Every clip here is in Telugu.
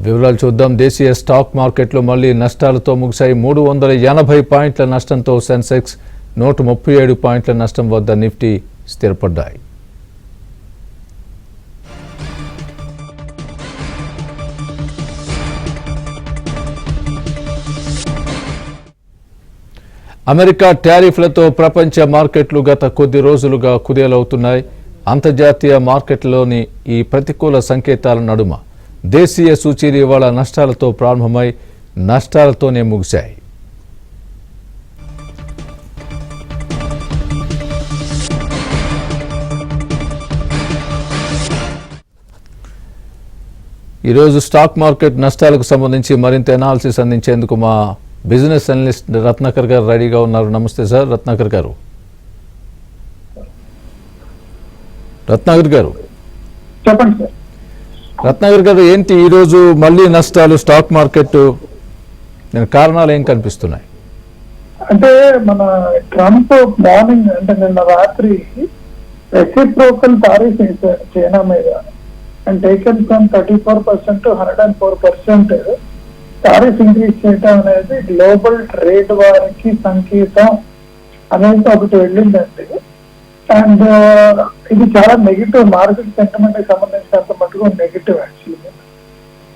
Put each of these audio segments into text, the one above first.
వివరాలు చూద్దాం. దేశీయ స్టాక్ మార్కెట్లో మళ్లీ నష్టాలతో ముగిశాయి. 380 పాయింట్ల నష్టంతో సెన్సెక్స్ 137 పాయింట్ల నష్టం వద్ద నిఫ్టీ స్థిరపడ్డాయి. అమెరికా టారిఫ్లతో ప్రపంచ మార్కెట్లు గత కొద్ది రోజులుగా కుదేలవుతున్నాయి. అంతర్జాతీయ మార్కెట్లోని ఈ ప్రతికూల సంకేతాల నడుమ దేశీయ సూచీలు ఇవాళ నష్టాలతో ప్రారంభమై నష్టాలతోనే ముగిశాయి. ఈరోజు స్టాక్ మార్కెట్ నష్టాలకు సంబంధించి మరింత ఎనాలిసిస్ అందించేందుకు మా బిజినెస్ అనలిస్ట్ రత్నాకర్ గారు రెడీగా ఉన్నారు. నమస్తే సార్ రత్నాకర్ గారు. చెప్పండి సార్. రత్నాకర్ గారు, ఏంటి ఈరోజు మళ్ళీ నష్టాలు స్టాక్ మార్కెట్, కారణాలు ఏం కనిపిస్తున్నాయి? అంటే మన ట్రంప్ మార్నింగ్ అంటే నిన్న రాత్రి రెసిప్రోకల్ టారిఫ్ వేశారు చైనా మీద and taken from 34% to 104% tariff increase చేయడం అనేది గ్లోబల్ ట్రేడ్ వారికి సంకేతం అనేది ఒకటి వెళ్ళిందండి. అండ్ ఇది చాలా నెగిటివ్ మార్కెట్ సెంటిమెంట్ కి సంబంధించినంత మటుకు నెగిటివ్ యాక్చువల్గా.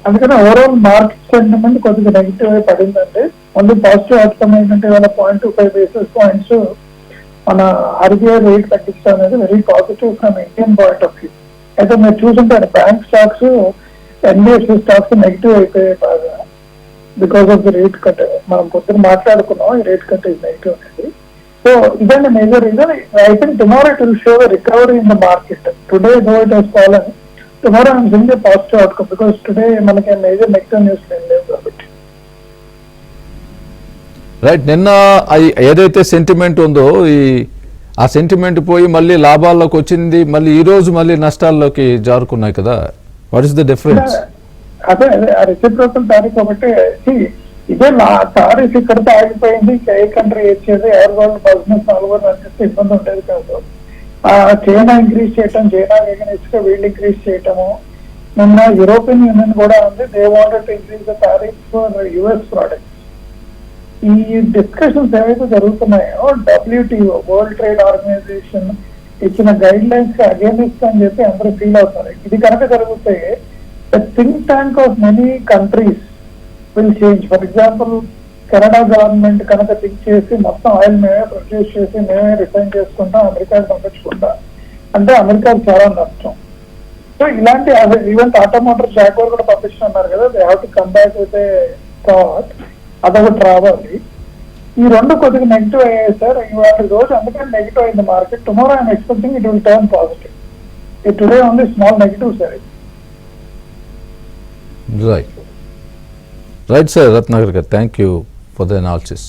అందుకని ఓవరాల్ మార్కెట్ సెంటిమెంట్ కొద్దిగా నెగిటివ్ అయి పడిందండి. ఓన్లీ పాజిటివ్ అవుట్కమ్ ఏంటంటే ఇవాళ 0.25 basis points మన ఆర్బీఐ రేట్ తగ్గించడం అనేది very positive from Indian point of view. అయితే మీరు చూసుంటారు bank stocks, NBFC stocks negative అయిపోయాయి బాగా because of the rate cut. మనం పొద్దున మాట్లాడుకున్నాం ఈ రేట్ కట్ ఇస్ నెగిటివ్ అనేది. సో ఇదండి major reason. I think tomorrow it will show recovery in the market. Today though it has fallen, tomorrow I'm seeing a positive outcome because today మనకి మేజర్ నెగిటివ్ న్యూస్ లేవు కాబట్టి. రైట్, నిన్న ఏదైతే సెంటిమెంట్ ఉందో ఆ సెంటిమెంట్ పోయి మళ్ళీ లాభాల్లోకి వచ్చింది, మళ్ళీ ఈ రోజు మళ్ళీ నష్టాల్లోకి జారుకున్నాయి కదా. What is the difference? అదే రెసిప్రోకల్ టారిఫ్ ఒకటి ఇదే టారిఫ్ ఇక్కడితో ఆగిపోయింది. ఏ కంట్రీ ఇచ్చేది ఎవరి వాళ్ళు బిజినెస్ నలుగురు అనిపిస్తే ఇబ్బంది ఉండేది కాదు. చైనా ఇంక్రీజ్ చేయటం, చైనా ఎగనెస్ట్ గా వీళ్ళు ఇంక్రీజ్ చేయటము. నిన్న యూరోపియన్ యూనియన్ కూడా ఉంది, they wanted to increase the tariff for US products. ఈ డిస్కషన్స్ ఏవైతే జరుగుతున్నాయో డబ్ల్యూటీఓ వరల్డ్ ట్రేడ్ ఆర్గనైజేషన్ ఇచ్చిన గైడ్ లైన్స్ కి అగేనిస్ట్ అని చెప్పి అందరూ ఫీల్ అవుతున్నారు. ఇది కనుక జరిగితే the think tank of many countries will change. For example Canada government కనుక థింక్ చేసి మొత్తం ఆయిల్ మేమే ప్రొడ్యూస్ చేసి మేమే రిఫైన్ చేసుకుంటాం, అమెరికాకి పంపించుకుంటాం అంటే అమెరికాకి చాలా నష్టం. సో ఇలాంటి ఈవెన్ టాటా మోటార్స్ జాగ్వార్ కూడా పంపిస్తున్నారు కదా, they have to come back with a thought. అదొకటి రావాలి. ఈ రెండు కొద్దిగా నెగిటివ్ అయ్యాయి సార్ ఇవాళ రోజు, అందుకని నెగిటివ్ అయింది market. Tomorrow I'm expecting it will turn positive. Today only small negative sir. Right, sir. Ratnagar, thank you for the analysis.